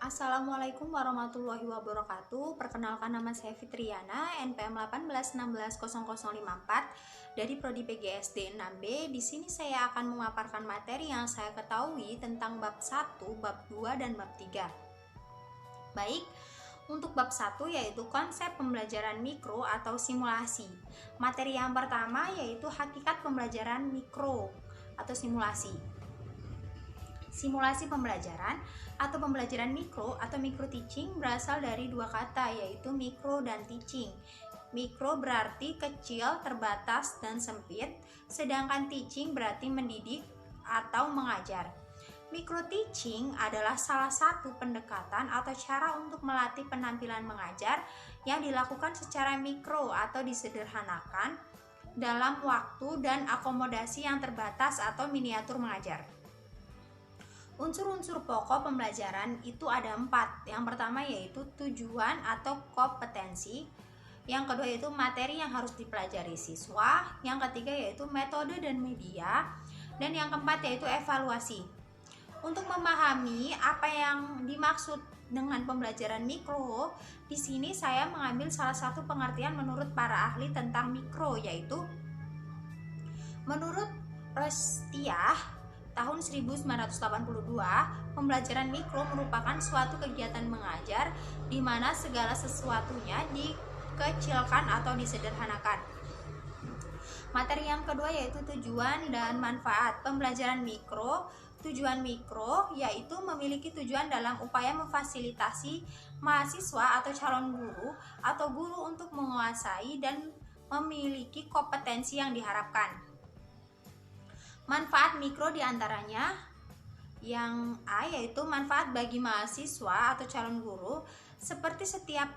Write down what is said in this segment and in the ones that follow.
Assalamualaikum warahmatullahi wabarakatuh. Perkenalkan, nama saya Fitriana, NPM 18160054 dari Prodi PGSD 6B. Di sini saya akan memaparkan materi yang saya ketahui tentang bab 1, bab 2, dan bab 3. Baik, untuk bab 1 yaitu konsep pembelajaran mikro atau simulasi. Materi yang pertama yaitu hakikat pembelajaran mikro atau simulasi. Simulasi pembelajaran atau pembelajaran mikro atau micro teaching berasal dari dua kata, yaitu mikro dan teaching. Mikro berarti kecil, terbatas, dan sempit, sedangkan teaching berarti mendidik atau mengajar. Micro teaching adalah salah satu pendekatan atau cara untuk melatih penampilan mengajar yang dilakukan secara mikro atau disederhanakan dalam waktu dan akomodasi yang terbatas atau miniatur mengajar. Unsur-unsur pokok pembelajaran itu ada 4. Yang pertama yaitu tujuan atau kompetensi. Yang kedua yaitu materi yang harus dipelajari siswa. Yang ketiga yaitu metode dan media. Dan yang keempat yaitu evaluasi. Untuk memahami apa yang dimaksud dengan pembelajaran mikro, di sini saya mengambil salah satu pengertian menurut para ahli tentang mikro, yaitu menurut Restiah tahun 1982, pembelajaran mikro merupakan suatu kegiatan mengajar di mana segala sesuatunya dikecilkan atau disederhanakan. Materi yang kedua yaitu tujuan dan manfaat pembelajaran mikro. Tujuan mikro yaitu memiliki tujuan dalam upaya memfasilitasi mahasiswa atau calon guru atau guru untuk menguasai dan memiliki kompetensi yang diharapkan. Manfaat mikro diantaranya yang A yaitu manfaat bagi mahasiswa atau calon guru. Seperti setiap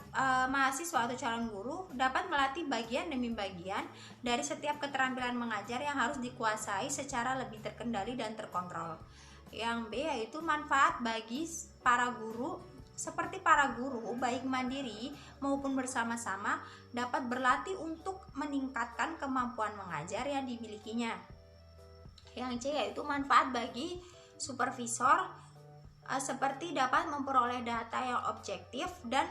mahasiswa atau calon guru dapat melatih bagian demi bagian dari setiap keterampilan mengajar yang harus dikuasai secara lebih terkendali dan terkontrol. Yang B yaitu manfaat bagi para guru. Seperti para guru baik mandiri maupun bersama-sama dapat berlatih untuk meningkatkan kemampuan mengajar yang dimilikinya. Yang C yaitu manfaat bagi supervisor, seperti dapat memperoleh data yang objektif dan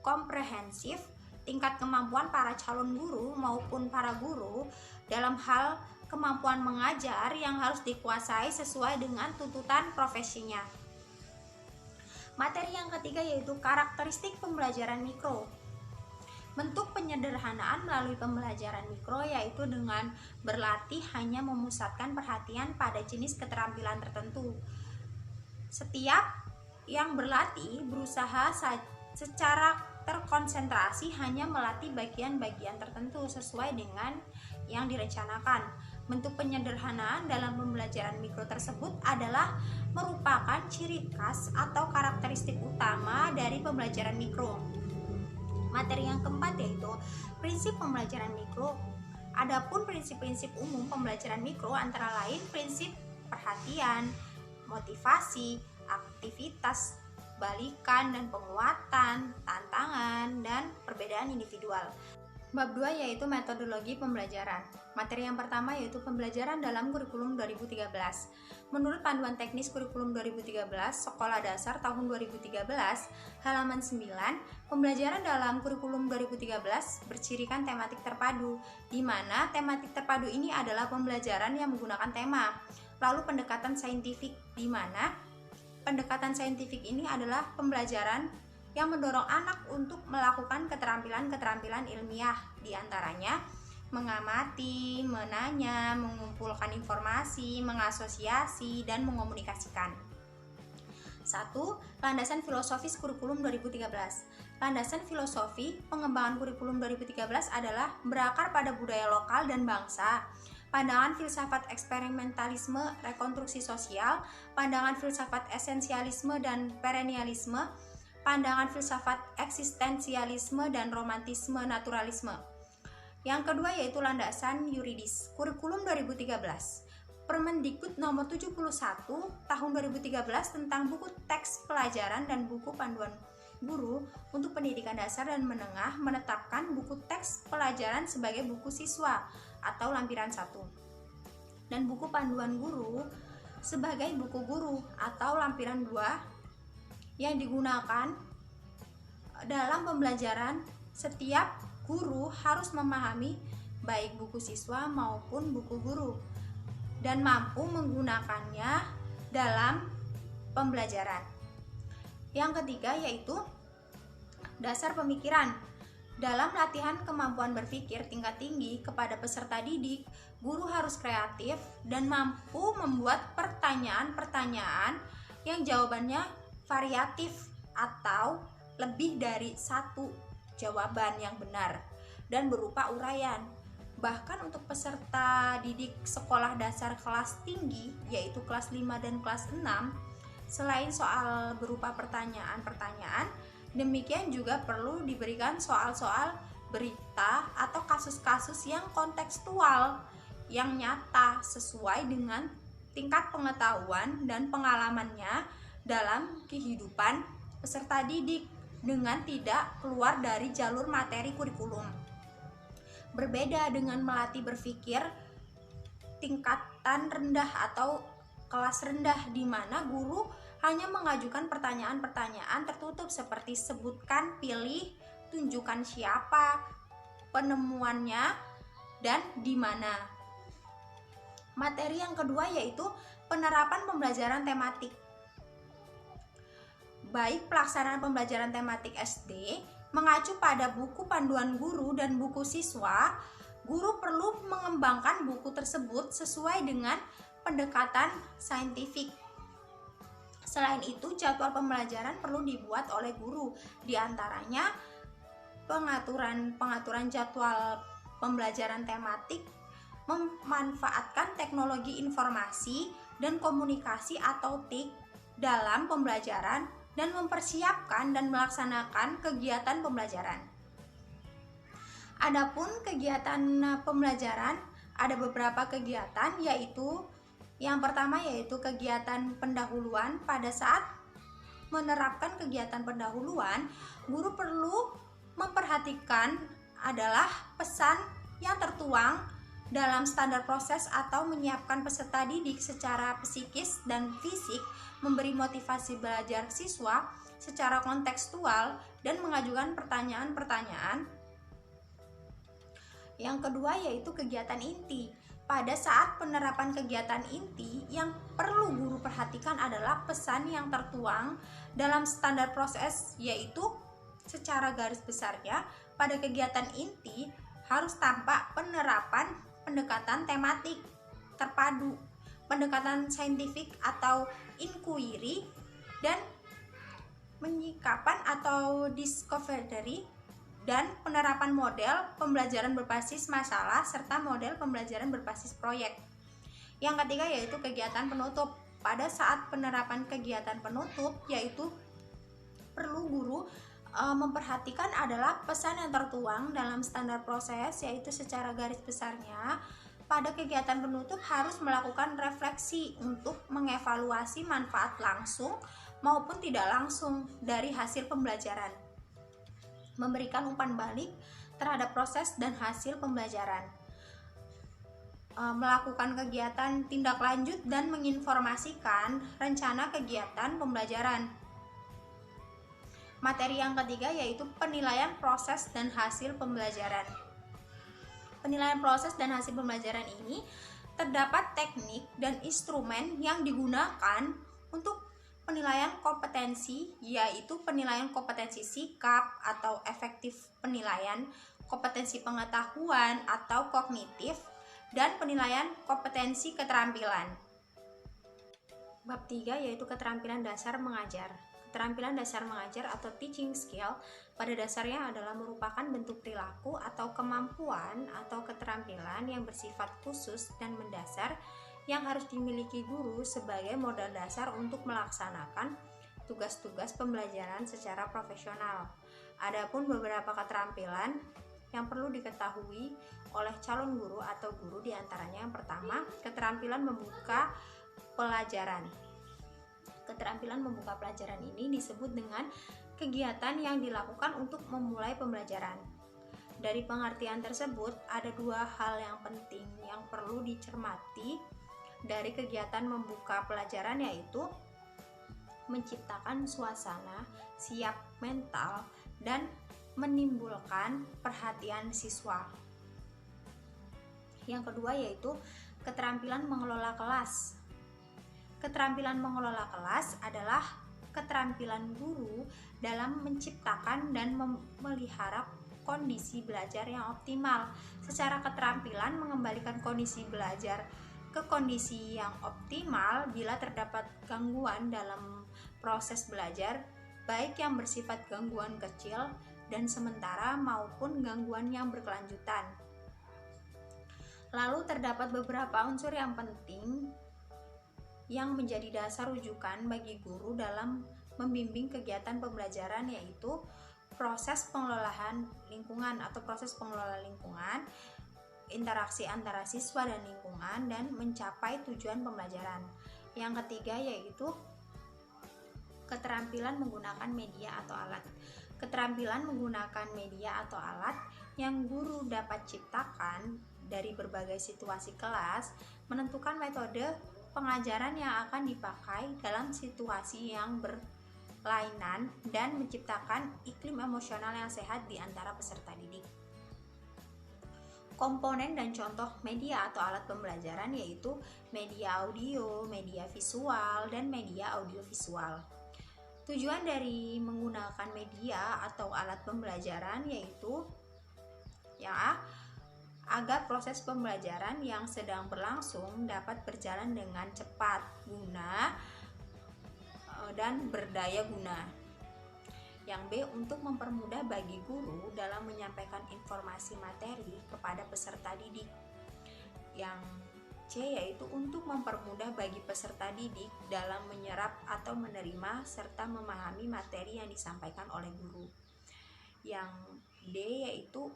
komprehensif. Tingkat kemampuan para calon guru maupun para guru dalam hal kemampuan mengajar yang harus dikuasai sesuai dengan tuntutan profesinya. Materi yang ketiga yaitu karakteristik pembelajaran mikro. Bentuk penyederhanaan melalui pembelajaran mikro yaitu dengan berlatih hanya memusatkan perhatian pada jenis keterampilan tertentu. Setiap yang berlatih berusaha secara terkonsentrasi hanya melatih bagian-bagian tertentu sesuai dengan yang direncanakan. Bentuk penyederhanaan dalam pembelajaran mikro tersebut adalah merupakan ciri khas atau karakteristik utama dari pembelajaran mikro. Materi yang keempat yaitu prinsip pembelajaran mikro. Adapun prinsip-prinsip umum pembelajaran mikro antara lain prinsip perhatian, motivasi, aktivitas, balikan dan penguatan, tantangan, dan perbedaan individual. Bab 2 yaitu metodologi pembelajaran. Materi yang pertama yaitu pembelajaran dalam kurikulum 2013. Menurut Panduan Teknis Kurikulum 2013, Sekolah Dasar tahun 2013, halaman 9, pembelajaran dalam kurikulum 2013 bercirikan tematik terpadu, di mana tematik terpadu ini adalah pembelajaran yang menggunakan tema. Lalu pendekatan saintifik, di mana pendekatan saintifik ini adalah pembelajaran yang mendorong anak untuk melakukan keterampilan-keterampilan ilmiah, diantaranya mengamati, menanya, mengumpulkan informasi, mengasosiasi, dan mengomunikasikan. 1. Landasan filosofis kurikulum 2013. Landasan filosofi pengembangan kurikulum 2013 adalah berakar pada budaya lokal dan bangsa, pandangan filsafat eksperimentalisme, rekonstruksi sosial, pandangan filsafat esensialisme dan perennialisme, pandangan filsafat eksistensialisme dan romantisme naturalisme. Yang kedua yaitu landasan yuridis kurikulum 2013. Permendikbud nomor 71 tahun 2013 tentang buku teks pelajaran dan buku panduan guru untuk pendidikan dasar dan menengah menetapkan buku teks pelajaran sebagai buku siswa atau lampiran 1 dan buku panduan guru sebagai buku guru atau lampiran 2 yang digunakan dalam pembelajaran. Setiap guru harus memahami baik buku siswa maupun buku guru dan mampu menggunakannya dalam pembelajaran. Yang ketiga yaitu dasar pemikiran. Dalam latihan kemampuan berpikir tingkat tinggi kepada peserta didik, guru harus kreatif dan mampu membuat pertanyaan-pertanyaan yang jawabannya variatif atau lebih dari satu jawaban yang benar dan berupa uraian. Bahkan untuk peserta didik sekolah dasar kelas tinggi, yaitu kelas 5 dan kelas 6, selain soal berupa pertanyaan-pertanyaan, demikian juga perlu diberikan soal-soal berita atau kasus-kasus yang kontekstual, yang nyata sesuai dengan tingkat pengetahuan dan pengalamannya dalam kehidupan peserta didik dengan tidak keluar dari jalur materi kurikulum. Berbeda dengan melatih berpikir tingkatan rendah atau kelas rendah, di mana guru hanya mengajukan pertanyaan-pertanyaan tertutup seperti sebutkan, pilih, tunjukkan siapa, penemuannya, dan di mana. Materi yang kedua yaitu penerapan pembelajaran tematik. Baik pelaksanaan pembelajaran tematik SD mengacu pada buku panduan guru dan buku siswa, guru perlu mengembangkan buku tersebut sesuai dengan pendekatan saintifik. Selain itu, jadwal pembelajaran perlu dibuat oleh guru, diantaranya pengaturan jadwal pembelajaran tematik, memanfaatkan teknologi informasi dan komunikasi atau TIK dalam pembelajaran, dan mempersiapkan dan melaksanakan kegiatan pembelajaran. Adapun kegiatan pembelajaran, ada beberapa kegiatan, yaitu yang pertama yaitu kegiatan pendahuluan. Pada saat menerapkan kegiatan pendahuluan, guru perlu memperhatikan adalah pesan yang tertuang dalam standar proses atau menyiapkan peserta didik secara psikis dan fisik, memberi motivasi belajar siswa secara kontekstual, dan mengajukan pertanyaan-pertanyaan. Yang kedua yaitu kegiatan inti. Pada saat penerapan kegiatan inti, yang perlu guru perhatikan adalah pesan yang tertuang dalam standar proses, yaitu secara garis besarnya pada kegiatan inti harus tampak penerapan pendekatan tematik terpadu, pendekatan saintifik atau inquiry, dan penyikapan atau discovery, dan penerapan model pembelajaran berbasis masalah serta model pembelajaran berbasis proyek. Yang ketiga yaitu kegiatan penutup. Pada saat penerapan kegiatan penutup, yaitu perlu guru memperhatikan adalah pesan yang tertuang dalam standar proses, yaitu secara garis besarnya pada kegiatan penutup harus melakukan refleksi untuk mengevaluasi manfaat langsung maupun tidak langsung dari hasil pembelajaran, memberikan umpan balik terhadap proses dan hasil pembelajaran, melakukan kegiatan tindak lanjut dan menginformasikan rencana kegiatan pembelajaran. Materi yang ketiga yaitu penilaian proses dan hasil pembelajaran. Penilaian proses dan hasil pembelajaran ini terdapat teknik dan instrumen yang digunakan untuk penilaian kompetensi, yaitu penilaian kompetensi sikap atau efektif penilaian, kompetensi pengetahuan atau kognitif, dan penilaian kompetensi keterampilan. Bab 3 yaitu keterampilan dasar mengajar. Keterampilan dasar mengajar atau teaching skill pada dasarnya adalah merupakan bentuk perilaku atau kemampuan atau keterampilan yang bersifat khusus dan mendasar yang harus dimiliki guru sebagai modal dasar untuk melaksanakan tugas-tugas pembelajaran secara profesional. Adapun beberapa keterampilan yang perlu diketahui oleh calon guru atau guru diantaranya yang pertama, keterampilan membuka pelajaran. Keterampilan membuka pelajaran ini disebut dengan kegiatan yang dilakukan untuk memulai pembelajaran. Dari pengertian tersebut, ada dua hal yang penting yang perlu dicermati dari kegiatan membuka pelajaran, yaitu menciptakan suasana siap mental dan menimbulkan perhatian siswa. Yang kedua yaitu keterampilan mengelola kelas. Keterampilan mengelola kelas adalah keterampilan guru dalam menciptakan dan memelihara kondisi belajar yang optimal. Secara keterampilan mengembalikan kondisi belajar ke kondisi yang optimal bila terdapat gangguan dalam proses belajar, baik yang bersifat gangguan kecil dan sementara maupun gangguan yang berkelanjutan. Lalu terdapat beberapa unsur yang penting yang menjadi dasar rujukan bagi guru dalam membimbing kegiatan pembelajaran, yaitu proses pengelolaan lingkungan atau proses pengelola lingkungan, interaksi antara siswa dan lingkungan, dan mencapai tujuan pembelajaran. Yang ketiga yaitu keterampilan menggunakan media atau alat. Keterampilan menggunakan media atau alat yang guru dapat ciptakan dari berbagai situasi kelas menentukan metode pengajaran yang akan dipakai dalam situasi yang berlainan dan menciptakan iklim emosional yang sehat di antara peserta didik. Komponen dan contoh media atau alat pembelajaran yaitu media audio, media visual, dan media audiovisual. Tujuan dari menggunakan media atau alat pembelajaran yaitu agar proses pembelajaran yang sedang berlangsung dapat berjalan dengan cepat, guna, dan berdaya guna. Yang B, untuk mempermudah bagi guru dalam menyampaikan informasi materi kepada peserta didik. Yang C, yaitu untuk mempermudah bagi peserta didik dalam menyerap atau menerima serta memahami materi yang disampaikan oleh guru. Yang D, yaitu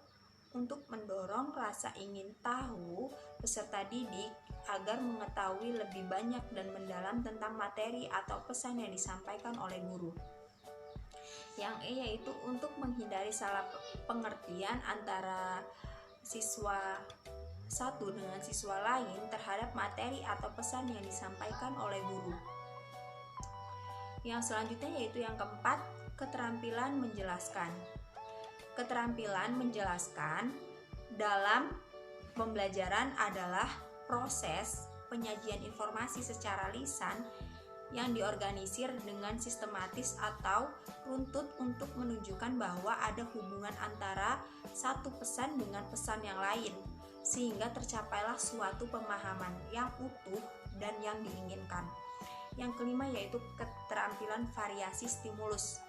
untuk mendorong rasa ingin tahu peserta didik agar mengetahui lebih banyak dan mendalam tentang materi atau pesan yang disampaikan oleh guru. Yang E, yaitu untuk menghindari salah pengertian antara siswa satu dengan siswa lain terhadap materi atau pesan yang disampaikan oleh guru. Yang selanjutnya yaitu yang keempat, keterampilan menjelaskan. Keterampilan menjelaskan dalam pembelajaran adalah proses penyajian informasi secara lisan yang diorganisir dengan sistematis atau runtut untuk menunjukkan bahwa ada hubungan antara satu pesan dengan pesan yang lain, sehingga tercapailah suatu pemahaman yang utuh dan yang diinginkan. Yang kelima yaitu keterampilan variasi stimulus.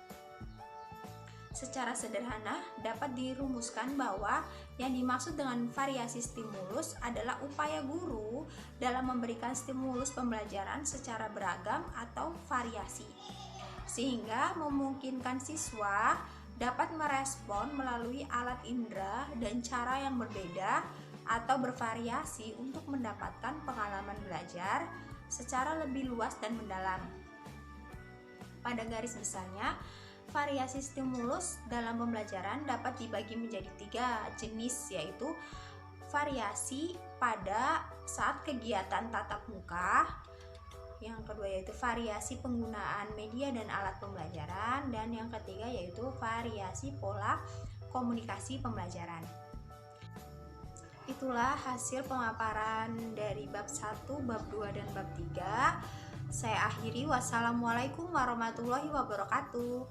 Secara sederhana dapat dirumuskan bahwa yang dimaksud dengan variasi stimulus adalah upaya guru dalam memberikan stimulus pembelajaran secara beragam atau variasi, sehingga memungkinkan siswa dapat merespon melalui alat indera dan cara yang berbeda atau bervariasi untuk mendapatkan pengalaman belajar secara lebih luas dan mendalam. Pada garis besarnya, variasi stimulus dalam pembelajaran dapat dibagi menjadi 3 jenis, yaitu variasi pada saat kegiatan tatap muka, yang kedua yaitu variasi penggunaan media dan alat pembelajaran, dan yang ketiga yaitu variasi pola komunikasi pembelajaran. Itulah hasil pemaparan dari bab 1, bab 2, dan bab 3. Saya akhiri, wassalamualaikum warahmatullahi wabarakatuh.